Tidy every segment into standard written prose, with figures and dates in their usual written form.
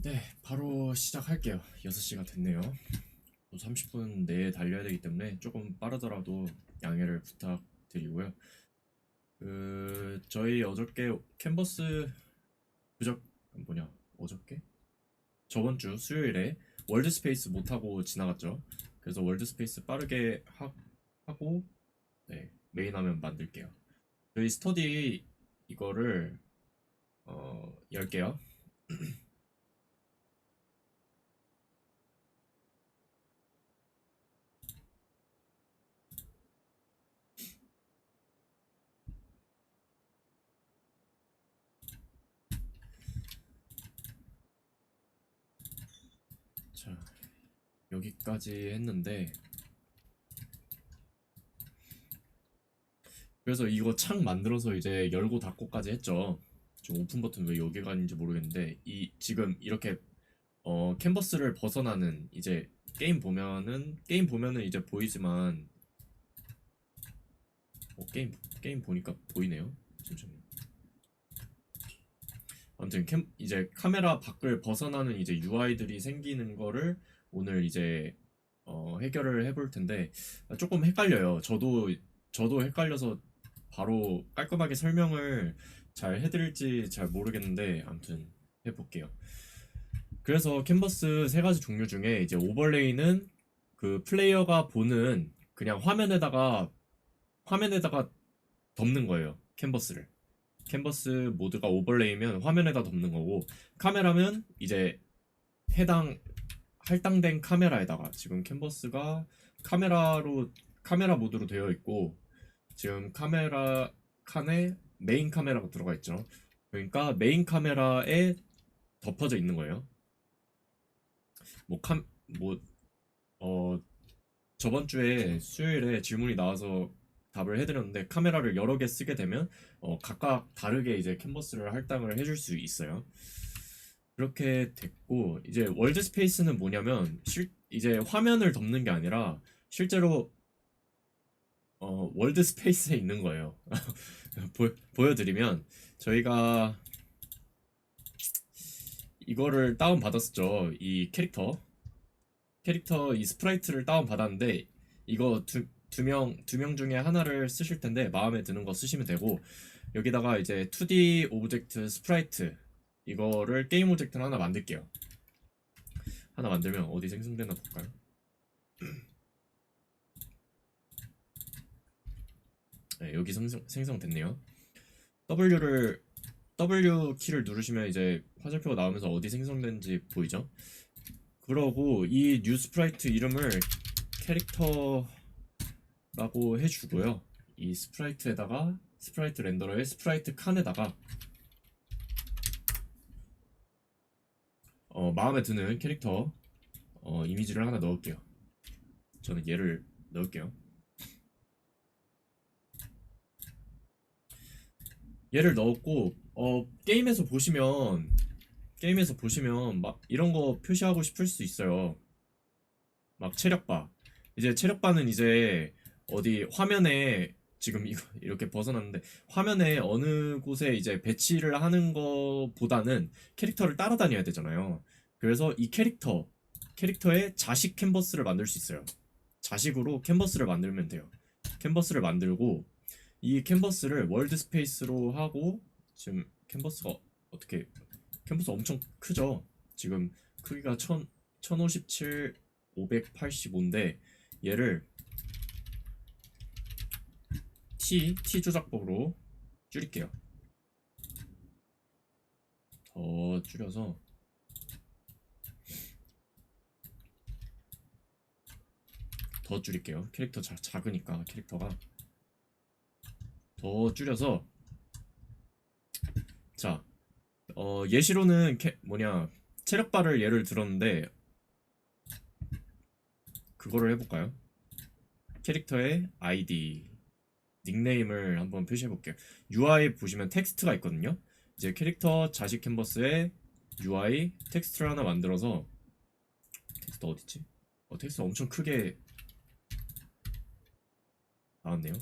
네, 바로 시작할게요. 6시가 됐네요. 또 30분 내에 달려야 되기 때문에 조금 빠르더라도 양해를 부탁드리고요. 저희 어저께 캔버스 그저 뭐냐 어저께? 저번 주 수요일에 월드 스페이스 못하고 지나갔죠. 그래서 월드 스페이스 빠르게 하고 네, 메인 화면 만들게요. 저희 스터디 이거를 열게요. 자, 여기까지 했는데 그래서 이거 창 만들어서 이제 열고 닫고까지 했죠. 지금 오픈 버튼 왜 여기가 있는지 모르겠는데 이 지금 이렇게 캔버스를 벗어나는 이제 게임 보면은 이제 보이지만 게임 보니까 보이네요. 잠시만요. 아무튼 이제 카메라 밖을 벗어나는 이제 UI들이 생기는 거를 오늘 이제 해결을 해볼 텐데 조금 헷갈려요. 저도 헷갈려서 바로 깔끔하게 설명을 잘 해드릴지 잘 모르겠는데 아무튼 해볼게요. 그래서 캔버스 세 가지 종류 중에 이제 오버레이는 그 플레이어가 보는 그냥 화면에다가 덮는 거예요. 캔버스 모드가 오버레이면 화면에다 덮는 거고, 카메라면 이제 해당 할당된 카메라에다가 지금 캔버스가 카메라 모드로 되어 있고, 지금 카메라 칸에 메인 카메라가 들어가 있죠. 그러니까 메인 카메라에 덮어져 있는 거예요. 뭐 뭐, 어, 저번 주에 수요일에 질문이 나와서 답을 해드렸는데 카메라를 여러 개 쓰게 되면 각각 다르게 이제 캔버스를 할당을 해줄 수 있어요. 그렇게 됐고 이제 월드 스페이스는 뭐냐면 이제 화면을 덮는 게 아니라 실제로 월드 스페이스에 있는 거예요. 보여드리면 저희가 이거를 다운 받았었죠. 이 캐릭터 이 스프라이트를 다운 받았는데 이거 두 명 중에 하나를 쓰실 텐데 마음에 드는 거 쓰시면 되고 여기다가 이제 2D 오브젝트 스프라이트 이거를 게임 오브젝트를 하나 만들게요. 하나 만들면 어디 생성되나 볼까요? 네, 여기 생성됐네요. W 키를 누르시면 이제 화살표가 나오면서 어디 생성된지 보이죠? 그러고 이 뉴 스프라이트 이름을 캐릭터라고 해주고요. 이 스프라이트 렌더러에 스프라이트 칸에다가 마음에 드는 캐릭터 이미지를 하나 넣을게요. 저는 얘를 넣을게요. 얘를 넣었고 게임에서 보시면 막 이런 거 표시하고 싶을 수 있어요. 막 체력바. 이제 체력바는 이제 어디 화면에 지금 이거 이렇게 벗어났는데 화면에 어느 곳에 이제 배치를 하는 것보다는 캐릭터를 따라다녀야 되잖아요. 그래서 이 캐릭터의 자식 캔버스를 만들 수 있어요. 자식으로 캔버스를 만들면 돼요. 캔버스를 만들고 이 캔버스를 월드 스페이스로 하고 지금 어떻게 캔버스 엄청 크죠? 지금 크기가 1057 585인데 얘를 T 조작법으로 줄일게요. 더 줄여서 더 줄일게요. 캐릭터 작으니까 캐릭터가 더 줄여서 자 예시로는 체력바를 예를 들었는데 그거를 해볼까요? 캐릭터의 아이디 닉네임을 한번 표시해볼게요. UI 보시면 텍스트가 있거든요. 이제 캐릭터 자식 캔버스에 UI 텍스트를 하나 만들어서 텍스트 어딨지? 텍스트 엄청 크게 나왔네요.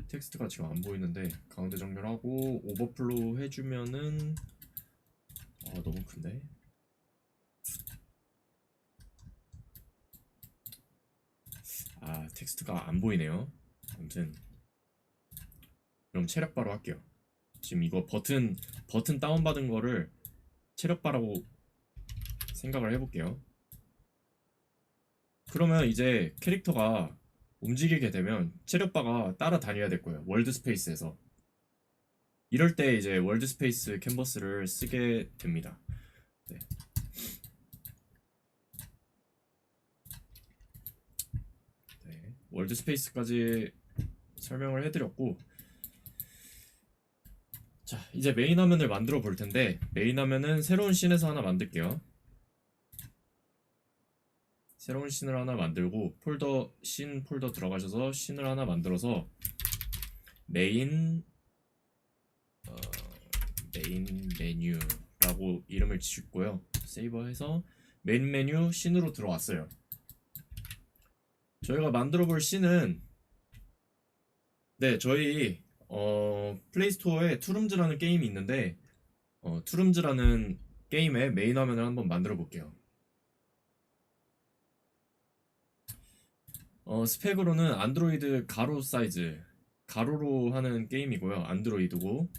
텍스트가 지금 안 보이는데 가운데 정렬하고 오버플로우 해주면은 너무 큰데. 텍스트가 안 보이네요. 아무튼 그럼 체력바로 할게요. 지금 이거 버튼 다운받은 거를 체력바라고 생각을 해볼게요. 그러면 이제 캐릭터가 움직이게 되면 체력바가 따라다녀야 될 거예요. 월드 스페이스에서. 이럴 때 이제 월드 스페이스 캔버스를 쓰게 됩니다. 네. 네. 월드 스페이스까지 설명을 해드렸고, 자 이제 메인 화면을 만들어 볼 텐데, 메인 화면은 새로운 씬에서 하나 만들게요. 새로운 씬을 하나 만들고 씬 폴더 들어가셔서 씬을 하나 만들어서 메인 메뉴라고 이름을 짓고요. 세이버해서 메인 메뉴 씬으로 들어왔어요. 저희가 만들어 볼 씬은, 네, 저희 플레이스토어에 투룸즈라는 게임이 있는데, 투룸즈라는 게임의 메인 화면을 한번 만들어 볼게요. 스펙으로는 안드로이드 가로 사이즈, 가로로 하는 게임이고요. 안드로이드고,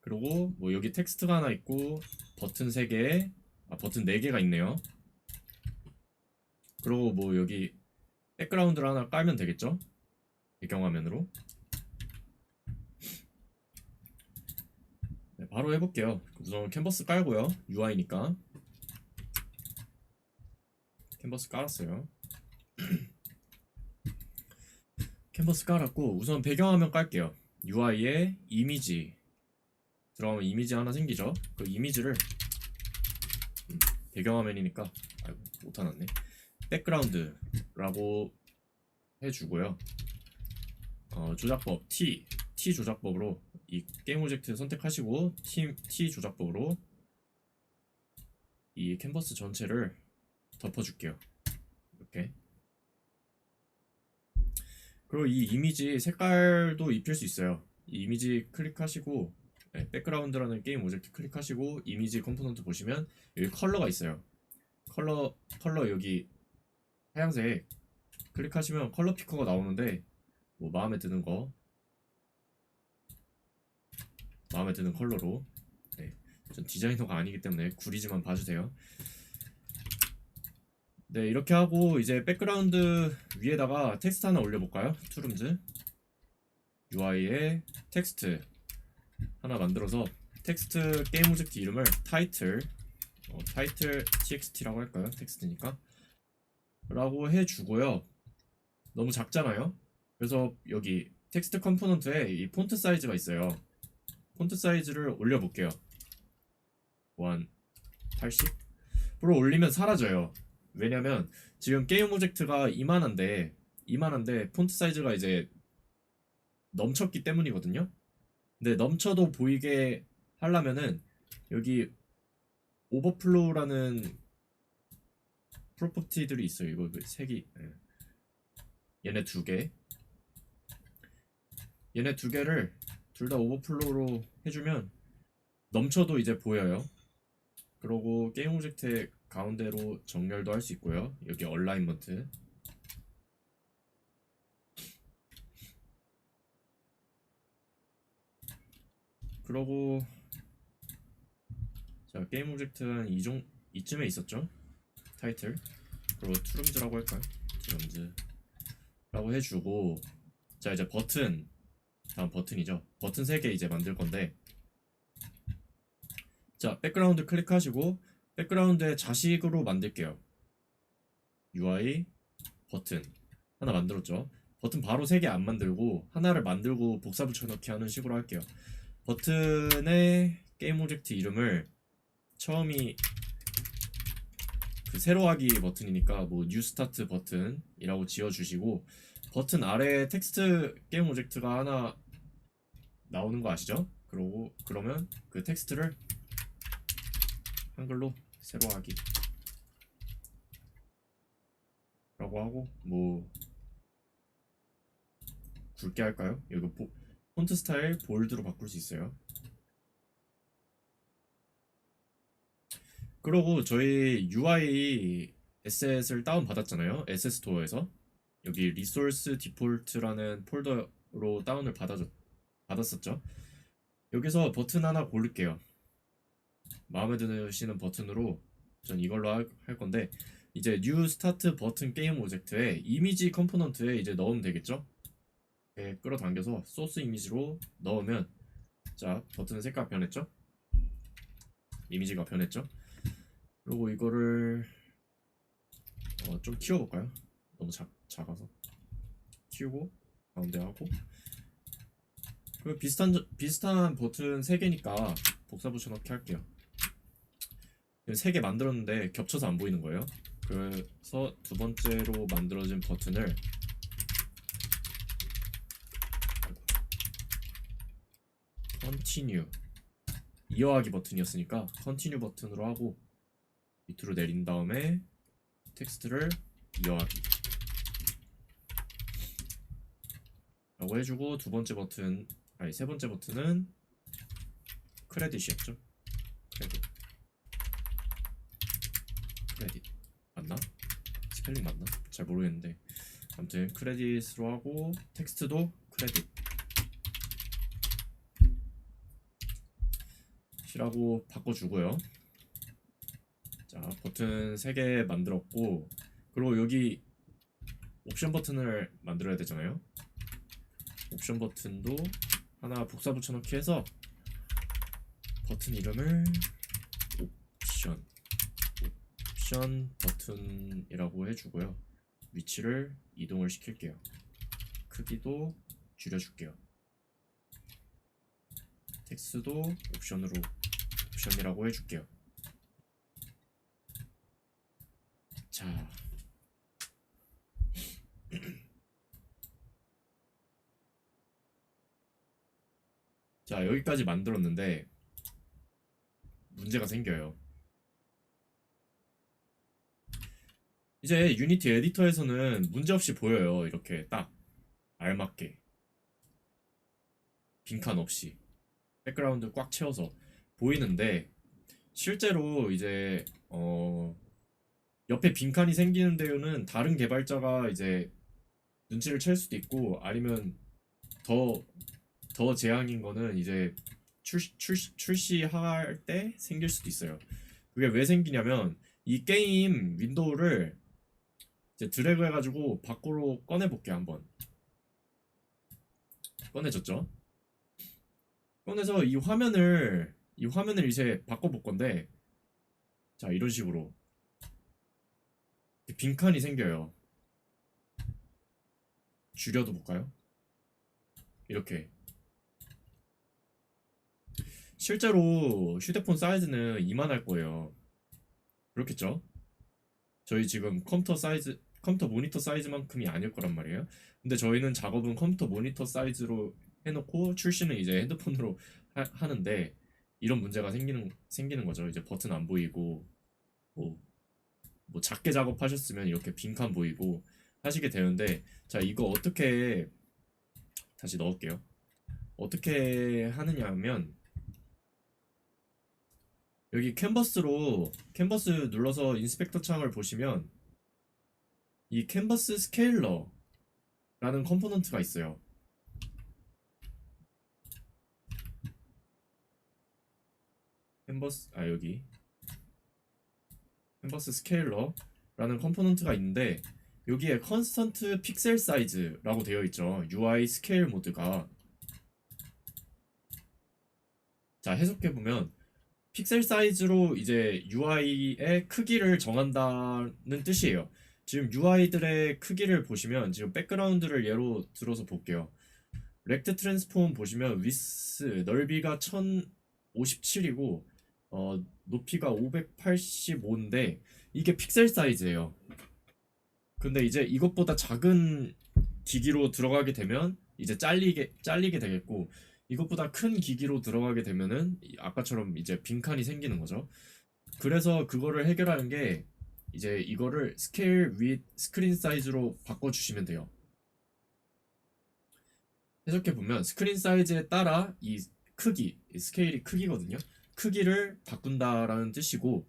그리고 뭐 여기 텍스트가 하나 있고 버튼 3개, 버튼 4개가 있네요. 그리고 뭐 여기 백그라운드를 하나 깔면 되겠죠? 배경화면으로. 네, 바로 해볼게요. 우선 캔버스 깔고요. UI니까 캔버스 깔았어요. 캔버스 깔았고 우선 배경화면 깔게요. UI에 이미지 들어가면 이미지 하나 생기죠. 그 이미지를 배경화면이니까 못하놨네. 백그라운드라고 해주고요. 조작법 T 조작법으로 이 게임 오젝트 선택하시고 T 조작법으로 이 캔버스 전체를 덮어줄게요. 이렇게. 그리고 이 이미지 색깔도 입힐 수 있어요. 이 이미지 클릭하시고, 네, 백그라운드라는 게임 오젝트 클릭하시고 이미지 컴포넌트 보시면 여기 컬러가 있어요. 컬러 여기 하얀색 클릭하시면 컬러 피커가 나오는데, 뭐 마음에 드는 컬러로, 네, 전 디자이너가 아니기 때문에 구리지만 봐주세요. 네, 이렇게 하고 이제 백그라운드 위에다가 텍스트 하나 올려볼까요? 투룸즈 UI에 텍스트 하나 만들어서 텍스트 게임 오젝트 이름을 타이틀 txt라고 할까요? 텍스트니까 라고 해주고요. 너무 작잖아요. 그래서 여기 텍스트 컴포넌트에 이 폰트 사이즈가 있어요. 폰트 사이즈를 올려볼게요. 80%로 올리면 사라져요. 왜냐면 지금 게임 오젝트가 이만한데 폰트 사이즈가 이제 넘쳤기 때문이거든요. 근데 넘쳐도 보이게 하려면은 여기 오버플로우라는 프로퍼티들이 있어요. 이거 색이, 얘네 두 개를 둘 다 오버플로우로 해주면 넘쳐도 이제 보여요. 그리고 게임 오젝트의 가운데로 정렬도 할 수 있고요. 여기 얼라인먼트. 그러고 자, 게임 오젝트는 이쯤에 있었죠. 타이틀. 그리고 투룸즈라고 할까요? 투룸즈라고 해주고, 자 이제 다음 버튼이죠. 버튼 3개 이제 만들 건데, 자 백그라운드 클릭하시고 백그라운드에 자식으로 만들게요. UI 버튼 하나 만들었죠. 버튼 바로 3개 안 만들고 하나를 만들고 복사 붙여넣기 하는 식으로 할게요. 버튼의 게임 오젝트 이름을 처음이 그 새로 하기 버튼이니까 뭐 뉴 스타트 버튼이라고 지어주시고, 버튼 아래에 텍스트 게임 오젝트가 하나 나오는 거 아시죠? 그러면 그 텍스트를 한글로 새로 하기 라고 하고, 뭐 굵게 할까요? 이거 폰트 스타일 볼드로 바꿀 수 있어요. 그리고 저희 UI 에셋을 다운 받았잖아요. 에셋 스토어에서 여기 리소스 디폴트라는 폴더로 다운을 받았었죠. 여기서 버튼 하나 고를게요. 마음에 드시는 버튼으로 전 이걸로 할 건데, 이제 뉴 스타트 버튼 게임 오젝트에 이미지 컴포넌트에 이제 넣으면 되겠죠. 이렇게 끌어당겨서 소스 이미지로 넣으면, 자, 버튼 색깔 변했죠. 이미지가 변했죠. 그리고 이거를 좀 키워볼까요? 너무 작아서 키우고 가운데 하고, 그리고 비슷한 버튼 3개니까 복사 붙여넣기 할게요. 3개 만들었는데 겹쳐서 안 보이는 거예요. 그래서 두 번째로 만들어진 버튼을 Continue, 이어하기 버튼이었으니까 Continue 버튼으로 하고, 밑으로 내린 다음에 텍스트를 이어하기 라고 해주고, 세 번째 버튼은 크레딧이었죠. 크레딧 맞나? 스펠링 맞나? 잘 모르겠는데, 아무튼 크레딧으로 하고, 텍스트도 크레딧 이라고 바꿔주고요. 자, 버튼 3개 만들었고, 그리고 여기 옵션 버튼을 만들어야 되잖아요. 옵션 버튼도 하나 복사 붙여넣기 해서 버튼 이름을 옵션 버튼이라고 해주고요. 위치를 이동을 시킬게요. 크기도 줄여줄게요. 텍스트도 옵션이라고 해줄게요. 자, 자, 여기까지 만들었는데 문제가 생겨요. 이제 유니티 에디터에서는 문제없이 보여요. 이렇게 딱 알맞게 빈칸 없이 백그라운드 꽉 채워서 보이는데, 실제로 이제 옆에 빈칸이 생기는 데에는 다른 개발자가 이제 눈치를 챌 수도 있고, 아니면 더 재앙인 거는 이제 출시할 때 생길 수도 있어요. 그게 왜 생기냐면, 이 게임 윈도우를 이제 드래그 해가지고 밖으로 꺼내볼게요. 한번 꺼내졌죠? 꺼내서 이 화면을 이제 바꿔볼 건데, 자, 이런 식으로 빈칸이 생겨요. 줄여도 볼까요? 이렇게. 실제로 휴대폰 사이즈는 이만할 거예요. 그렇겠죠? 저희 지금 컴퓨터 모니터 사이즈만큼이 아닐 거란 말이에요. 근데 저희는 작업은 컴퓨터 모니터 사이즈로 해놓고 출시는 이제 핸드폰으로 하는데, 이런 문제가 생기는 거죠. 이제 버튼 안 보이고, 뭐, 뭐 작게 작업하셨으면 이렇게 빈칸 보이고 하시게 되는데, 자, 이거 어떻게 다시 넣을게요. 어떻게 하느냐 하면, 여기 캔버스 눌러서 인스펙터 창을 보시면 이 캔버스 스케일러라는 컴포넌트가 있어요. 여기 캔버스 스케일러라는 컴포넌트가 있는데, 여기에 컨스턴트 픽셀 사이즈라고 되어 있죠. UI 스케일 모드가. 자, 해석해 보면 픽셀 사이즈로 이제 UI의 크기를 정한다는 뜻이에요. 지금 UI들의 크기를 보시면, 지금 백그라운드를 예로 들어서 볼게요. 렉트 트랜스폼 보시면 위스 넓이가 1057이고 높이가 585인데 이게 픽셀 사이즈예요. 근데 이제 이것보다 작은 기기로 들어가게 되면 이제 잘리게 되겠고, 이것보다 큰 기기로 들어가게 되면은 아까처럼 이제 빈칸이 생기는 거죠. 그래서 그거를 해결하는 게, 이제 이거를 스케일 윗 스크린 사이즈로 바꿔주시면 돼요. 해석해 보면 스크린 사이즈에 따라 이 크기, 이 스케일이 크기거든요. 크기를 바꾼다라는 뜻이고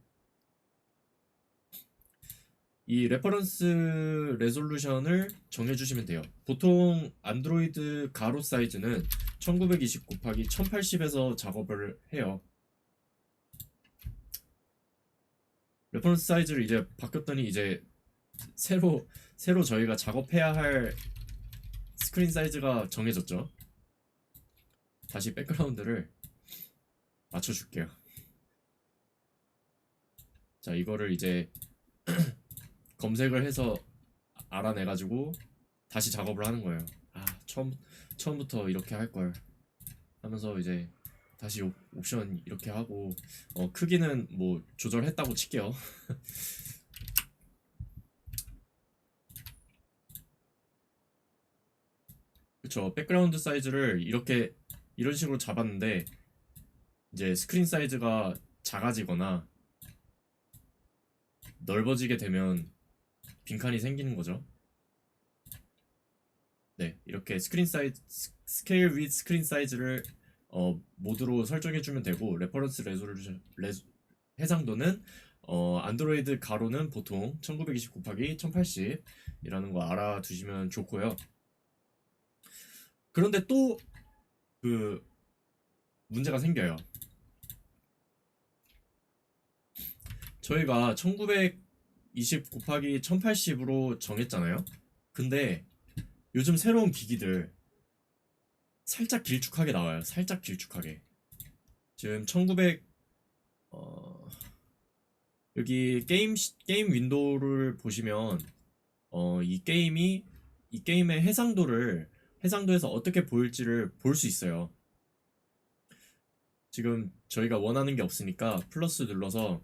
이 레퍼런스 레졸루션을 정해주시면 돼요. 보통 안드로이드 가로 사이즈는 1920 곱하기 1080에서 작업을 해요. 레퍼런스 사이즈를 이제 바뀌었더니 이제 새로 저희가 작업해야 할 스크린 사이즈가 정해졌죠. 다시 백그라운드를 맞춰줄게요. 자, 이거를 이제 검색을 해서 알아내가지고 다시 작업을 하는 거예요. 아, 처음부터 이렇게 할 걸 하면서 이제 다시 옵션 이렇게 하고 크기는 뭐 조절했다고 칠게요. 그쵸. 백그라운드 사이즈를 이런 식으로 잡았는데 이제 스크린 사이즈가 작아지거나 넓어지게 되면 빈칸이 생기는 거죠. 네, 이렇게 스케일 윗 스크린 사이즈를 모드로 설정해주면 되고 레퍼런스 레졸루션 해상도는 안드로이드 가로는 보통 1920 곱하기 1080이라는 거 알아두시면 좋고요. 그런데 또 그 문제가 생겨요. 저희가 1920 곱하기 1080으로 정했잖아요. 근데 요즘 새로운 기기들 살짝 길쭉하게 나와요. 살짝 길쭉하게. 지금 1900 여기 게임 윈도우를 보시면 이 게임의 해상도에서 어떻게 보일지를 볼 수 있어요. 지금 저희가 원하는 게 없으니까 플러스 눌러서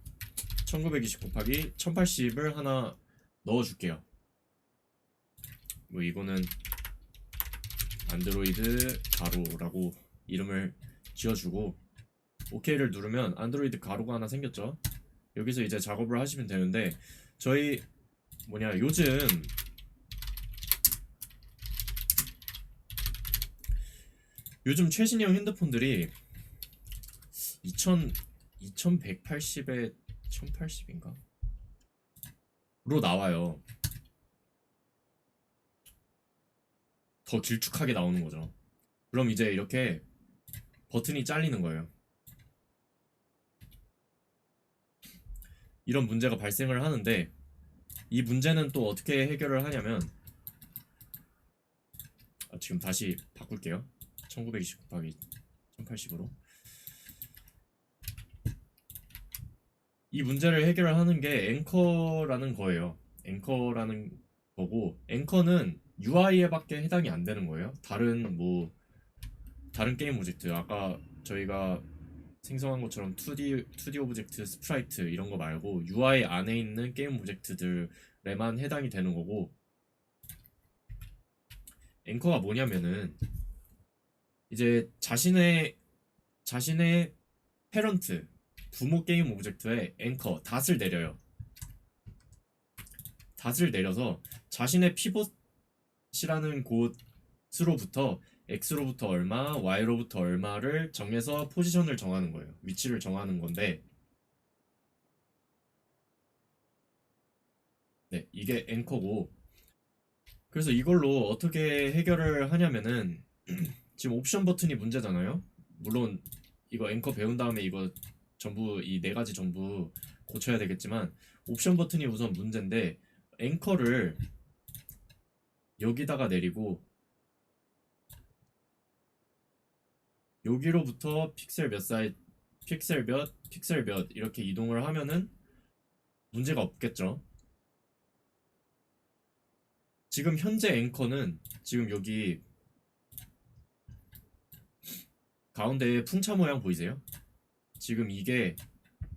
1920 곱하기 1080을 하나 넣어줄게요. 뭐 이거는 안드로이드 가로라고 이름을 지어주고 OK를 누르면 안드로이드 가로가 하나 생겼죠. 여기서 이제 작업을 하시면 되는데 저희 요즘 최신형 핸드폰들이 2180에 1080인가? 로 나와요. 더 길쭉하게 나오는 거죠. 그럼 이제 이렇게 버튼이 잘리는 거예요. 이런 문제가 발생을 하는데 이 문제는 또 어떻게 해결을 하냐면 지금 다시 바꿀게요. 1920 곱하기 1080으로 이 문제를 해결을 하는 게 앵커라는 거예요. 앵커라는 거고 앵커는 UI에 밖에 해당이 안 되는 거예요. 다른 게임 오브젝트 아까 저희가 생성한 것처럼 2D 오브젝트, 스프라이트 이런 거 말고 UI 안에 있는 게임 오브젝트들에만 해당이 되는 거고 앵커가 뭐냐면은 이제 자신의 페런트 부모 게임 오브젝트에 앵커 닷을 내려요. 닷을 내려서 자신의 피봇이라는 곳으로부터 X로부터 얼마, Y로부터 얼마를 정해서 포지션을 정하는 거예요. 위치를 정하는 건데 네, 이게 앵커고 그래서 이걸로 어떻게 해결을 하냐면은 지금 옵션 버튼이 문제잖아요. 물론 이거 앵커 배운 다음에 이거 전부 이 네 가지 전부 고쳐야 되겠지만 옵션 버튼이 우선 문제인데 앵커를 여기다가 내리고 여기로부터 픽셀 몇 이렇게 이동을 하면은 문제가 없겠죠. 지금 현재 앵커는 지금 여기 가운데에 풍차 모양 보이세요? 지금 이게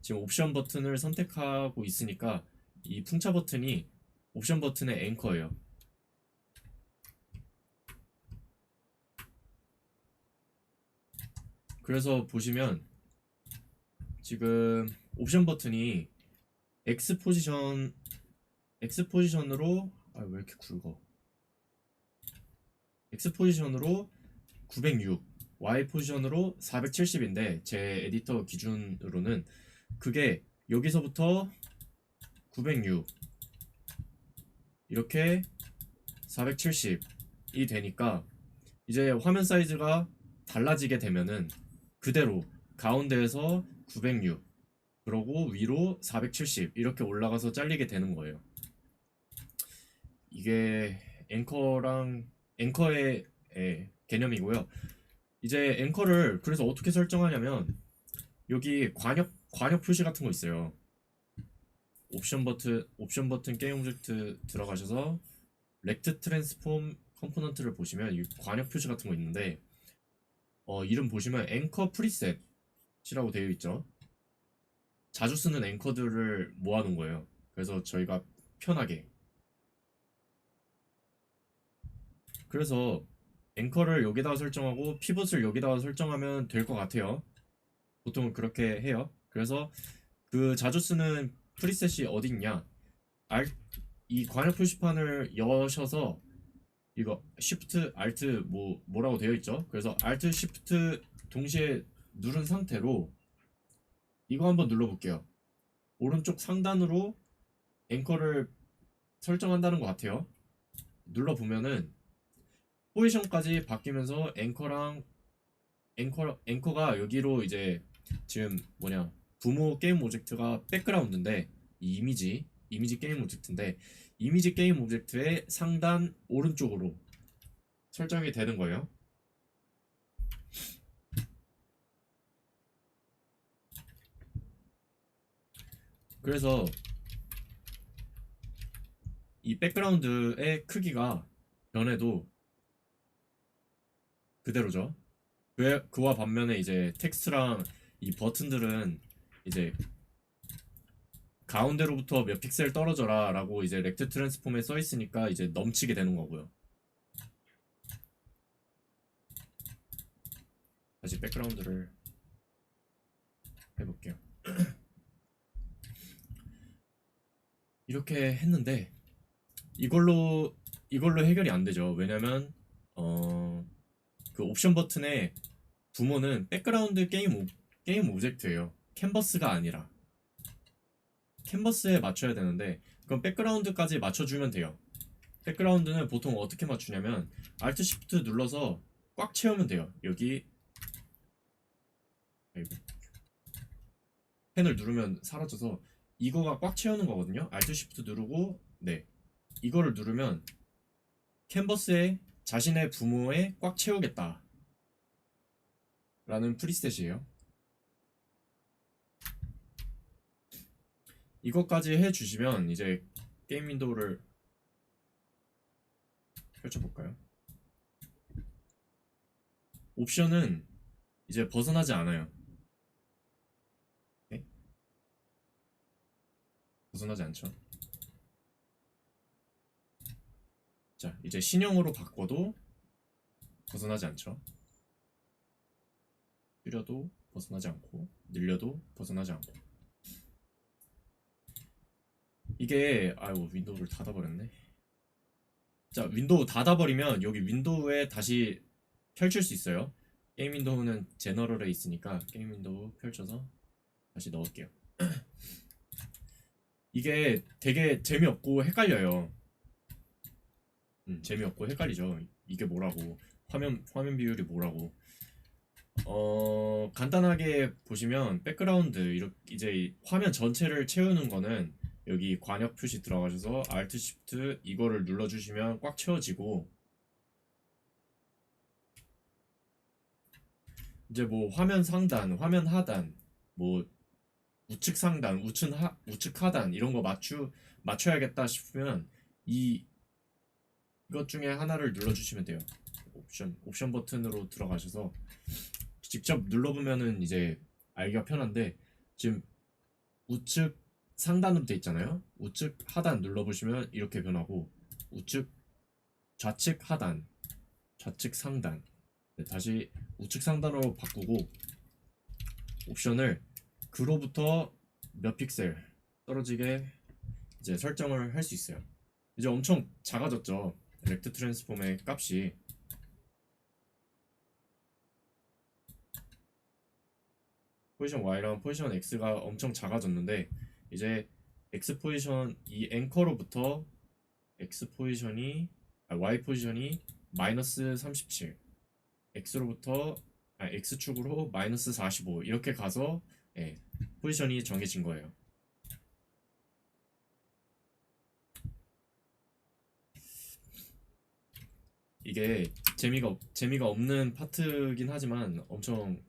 지금 옵션 버튼을 선택하고 있으니까 이 풍차 버튼이 옵션 버튼의 앵커예요. 그래서 보시면 지금 옵션 버튼이 X 포지션으로 왜 이렇게 굵어? X 포지션으로 906 Y 포지션으로 470인데 제 에디터 기준으로는 그게 여기서부터 906 이렇게 470이 되니까 이제 화면 사이즈가 달라지게 되면은 그대로 가운데에서 906 그러고 위로 470 이렇게 올라가서 잘리게 되는 거예요. 이게 앵커의 개념이고요. 이제 앵커를 그래서 어떻게 설정하냐면 여기 관역 표시 같은 거 있어요. 옵션 버튼 게임 오브젝트 들어가셔서 렉트 트랜스폼 컴포넌트를 보시면 이 관역 표시 같은 거 있는데 이름 보시면 앵커 프리셋이라고 되어 있죠. 자주 쓰는 앵커들을 모아놓은 거예요. 그래서 저희가 편하게 그래서 앵커를 여기다가 설정하고 피벗을 여기다가 설정하면 될 것 같아요. 보통은 그렇게 해요. 그래서 그 자주 쓰는 프리셋이 어디 있냐? 이 관역 표시판을 여셔서 이거 Shift, Alt 뭐라고 되어 있죠? 그래서 Alt, Shift 동시에 누른 상태로 이거 한번 눌러볼게요. 오른쪽 상단으로 앵커를 설정한다는 것 같아요. 눌러보면은 포지션까지 바뀌면서 앵커가 여기로 이제 지금 부모 게임 오브젝트가 백그라운드인데 이 이미지 게임 오브젝트인데 이미지 게임 오브젝트의 상단 오른쪽으로 설정이 되는 거예요. 그래서 이 백그라운드의 크기가 변해도 그대로죠. 그와 반면에 이제 텍스트랑 이 버튼들은 이제 가운데로부터 몇 픽셀 떨어져라 라고 이제 렉트 트랜스폼에 써 있으니까 이제 넘치게 되는 거고요. 다시 백그라운드를 해볼게요. 이렇게 했는데 이걸로 해결이 안 되죠. 왜냐면 그 옵션 버튼의 부모는 백그라운드 게임 오브젝트예요. 캔버스가 아니라 캔버스에 맞춰야 되는데 그럼 백그라운드까지 맞춰주면 돼요. 백그라운드는 보통 어떻게 맞추냐면 Alt Shift 눌러서 꽉 채우면 돼요. 여기 펜을 누르면 사라져서 이거가 꽉 채우는 거거든요. Alt Shift 누르고 네 이거를 누르면 캔버스에 자신의 부모에 꽉 채우겠다 라는 프리셋이에요. 이것까지 해주시면 이제 게임 윈도우를 펼쳐볼까요? 옵션은 이제 벗어나지 않아요. 네? 벗어나지 않죠. 자, 이제 신형으로 바꿔도 벗어나지 않죠. 줄여도 벗어나지 않고 늘려도 벗어나지 않고 이게 아이고 윈도우를 닫아버렸네. 자, 윈도우 닫아버리면 여기 윈도우에 다시 펼칠 수 있어요. 게임 윈도우는 제너럴에 있으니까 게임 윈도우 펼쳐서 다시 넣을게요. 이게 되게 재미없고 헷갈려요. 재미없고 헷갈리죠. 이게 뭐라고 화면 비율이 뭐라고 간단하게 보시면 백그라운드 이렇게 이제 화면 전체를 채우는 거는 여기 관역 표시 들어가셔서 Alt Shift 이거를 눌러주시면 꽉 채워지고 이제 뭐 화면 상단, 화면 하단, 뭐 우측 상단, 우측 하단 이런 거 맞춰야겠다 싶으면 이것 중에 하나를 눌러주시면 돼요. 옵션 버튼으로 들어가셔서 직접 눌러보면은 이제 알기가 편한데 지금 우측 상단으로 돼 있잖아요. 우측 하단 눌러보시면 이렇게 변하고 좌측 하단, 좌측 상단 네, 다시 우측 상단으로 바꾸고 옵션을 그로부터 몇 픽셀 떨어지게 이제 설정을 할 수 있어요. 이제 엄청 작아졌죠. 렉트 트랜스폼의 값이 포지션 Y랑 포지션 X가 엄청 작아졌는데 이제 X 포지션 이 앵커로부터 Y 포지션이 마이너스 37, X축으로 마이너스 45 이렇게 가서 예, 포지션이 정해진 거예요. 이게 재미가 없는 파트긴 하지만 엄청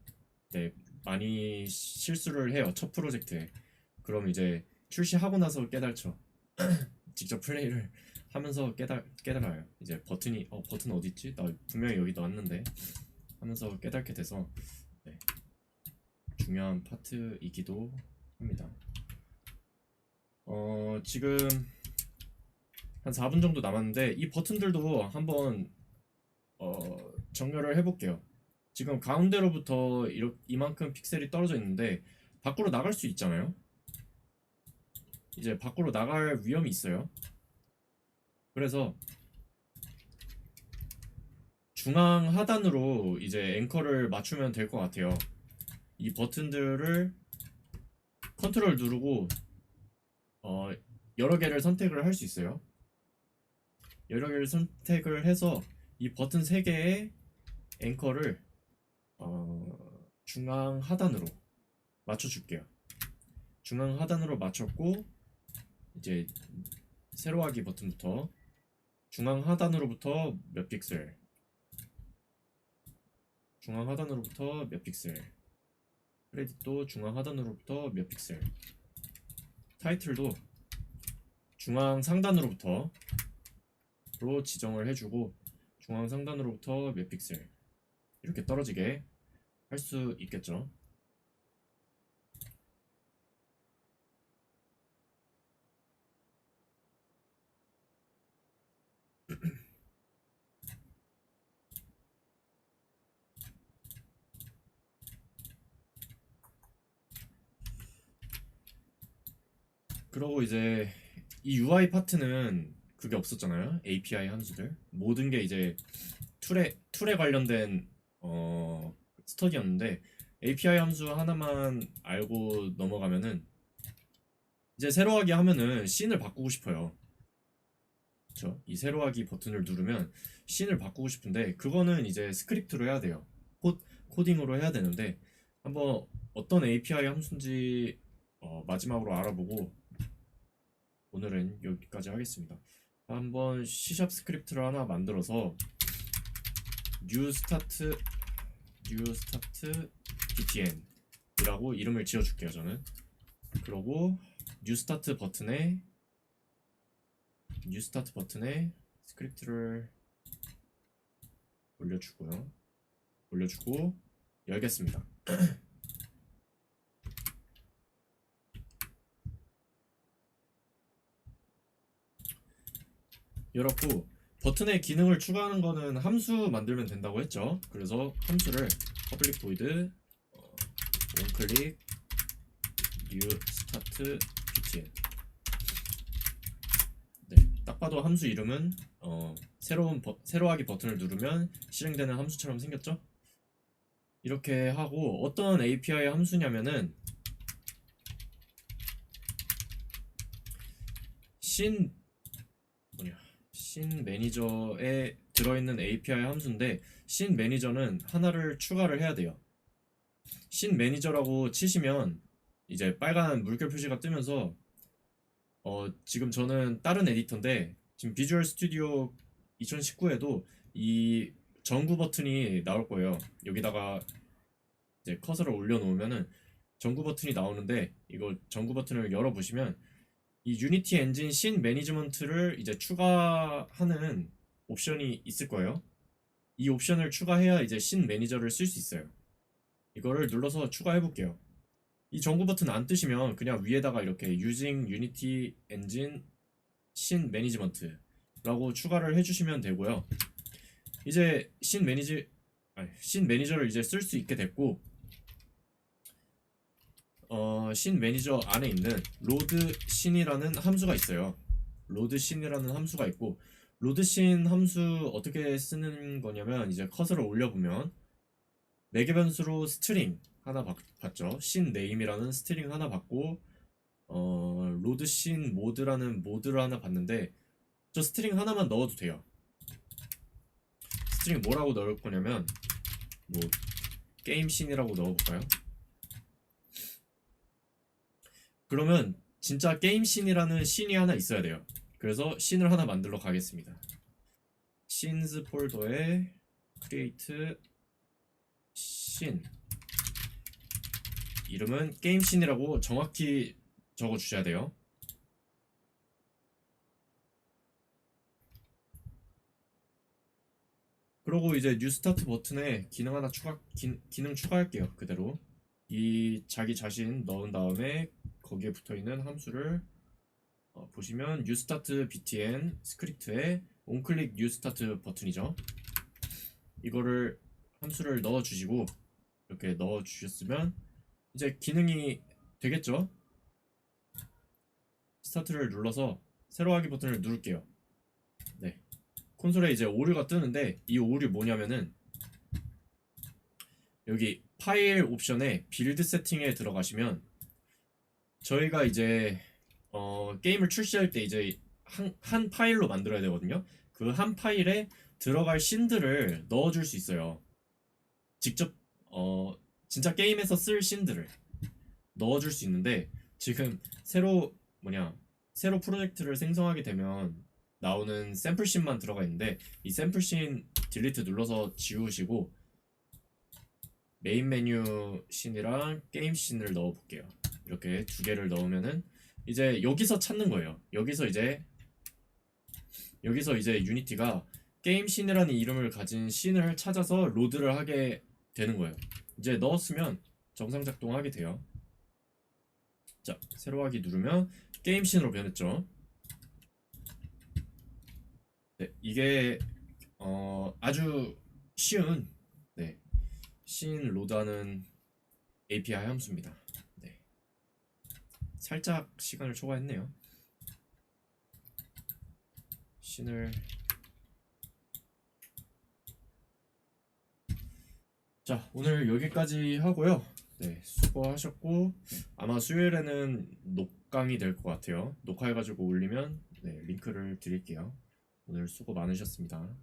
네, 많이 실수를 해요. 첫 프로젝트에. 그럼 이제 출시하고 나서 깨달죠. 직접 플레이를 하면서 깨달아요. 이제 버튼 어디 있지? 나 분명히 여기 놨는데 하면서 깨닫게 돼서 네, 중요한 파트이기도 합니다. 지금 한 4분 정도 남았는데 이 버튼들도 한번 정렬을 해볼게요. 지금 가운데로부터 이만큼 픽셀이 떨어져 있는데 밖으로 나갈 수 있잖아요. 이제 밖으로 나갈 위험이 있어요. 그래서 중앙 하단으로 이제 앵커를 맞추면 될 것 같아요. 이 버튼들을 컨트롤 누르고 여러 개를 선택을 할 수 있어요. 여러 개를 선택을 해서 이 버튼 3개의 앵커를 중앙 하단으로 맞춰줄게요. 중앙 하단으로 맞췄고 이제 세로하기 버튼부터 중앙 하단으로부터 몇 픽셀, 중앙 하단으로부터 몇 픽셀, 크레딧도 중앙 하단으로부터 몇 픽셀, 타이틀도 중앙 상단으로부터 로 지정을 해주고 중앙 상단으로부터 몇 픽셀 이렇게 떨어지게 할 수 있겠죠. 그러고 이제 이 UI 파트는 그게 없었잖아요. API 함수들 모든 게 이제 툴에 관련된 스터디였는데 API 함수 하나만 알고 넘어가면은 이제 세로하기 하면은 씬을 바꾸고 싶어요. 그렇죠? 이 세로하기 버튼을 누르면 씬을 바꾸고 싶은데 그거는 이제 스크립트로 해야 돼요. 코딩으로 해야 되는데 한번 어떤 API 함수인지 마지막으로 알아보고 오늘은 여기까지 하겠습니다. 한번 C# 스크립트를 하나 만들어서 new start btn 이라고 이름을 지어줄게요. 저는 그러고 new start 버튼에 스크립트를 올려주고 열겠습니다. 열었고 버튼의 기능을 추가하는 거는 함수 만들면 된다고 했죠. 그래서 함수를 public void onClick new start btn 네, 딱 봐도 함수 이름은 세로하기 버튼을 누르면 실행되는 함수처럼 생겼죠. 이렇게 하고 어떤 API 함수냐면은 씬 매니저에 들어있는 API 함수인데 씬 매니저는 하나를 추가를 해야 돼요. 씬 매니저라고 치시면 이제 빨간 물결 표시가 뜨면서 지금 저는 다른 에디터인데 지금 비주얼 스튜디오 2019에도 이 전구 버튼이 나올 거예요. 여기다가 이제 커서를 올려놓으면은 전구 버튼이 나오는데 이거 전구 버튼을 열어보시면 이 유니티 엔진 씬 매니지먼트를 이제 추가하는 옵션이 있을 거예요. 이 옵션을 추가해야 이제 씬 매니저를 쓸 수 있어요. 이거를 눌러서 추가해 볼게요. 이 전구 버튼 안 뜨시면 그냥 위에다가 이렇게 using unity engine 씬 매니지먼트 라고 추가를 해주시면 되고요. 이제 씬 매니저를 이제 쓸 수 있게 됐고 씬 매니저 안에 있는 로드 씬이라는 함수가 있어요. 로드 씬이라는 함수가 있고 로드 씬 함수 어떻게 쓰는 거냐면 이제 커서를 올려보면 매개 변수로 스트링 하나 받죠. 씬 네임이라는 스트링 하나 받고 로드 씬 모드라는 모드를 하나 받는데 저 스트링 하나만 넣어도 돼요. 스트링 뭐라고 넣을 거냐면 뭐 게임 씬이라고 넣어볼까요? 그러면 진짜 게임 씬이라는 씬이 하나 있어야 돼요. 그래서 씬을 하나 만들러 가겠습니다. 씬즈 폴더에 create 씬 이름은 게임 씬이라고 정확히 적어 주셔야 돼요. 그리고 이제 뉴 스타트 버튼에 기능 하나 기능 추가할게요. 그대로 이 자기 자신 넣은 다음에 거기에 붙어 있는 함수를 보시면 뉴 스타트 btn 스크립트에 onClick 뉴 스타트 버튼이죠. 이거를 함수를 넣어 주시고 이렇게 넣어 주셨으면 이제 기능이 되겠죠. 스타트를 눌러서 새로 하기 버튼을 누를게요. 네. 콘솔에 이제 오류가 뜨는데 이 오류 뭐냐면은 여기 파일 옵션에 빌드 세팅에 들어가시면 저희가 이제 게임을 출시할 때 이제 한 파일로 만들어야 되거든요. 그 한 파일에 들어갈 씬들을 넣어줄 수 있어요. 직접 진짜 게임에서 쓸 씬들을 넣어줄 수 있는데 지금 새로 프로젝트를 생성하게 되면 나오는 샘플 씬만 들어가 있는데 이 샘플 씬 딜리트 눌러서 지우시고 메인 메뉴 씬이랑 게임 씬을 넣어 볼게요. 이렇게 두 개를 넣으면은 이제 여기서 찾는 거예요. 여기서 이제 유니티가 게임 씬이라는 이름을 가진 씬을 찾아서 로드를 하게 되는 거예요. 이제 넣었으면 정상 작동하게 돼요. 자, 새로 하기 누르면 게임 씬으로 변했죠. 네, 이게 아주 쉬운 씬 로드하는 API 함수입니다. 네. 살짝 시간을 초과했네요. 씬을 자, 오늘 여기까지 하고요. 네, 수고하셨고 아마 수요일에는 녹강이 될 것 같아요. 녹화해가지고 올리면 링크를 드릴게요. 오늘 수고 많으셨습니다.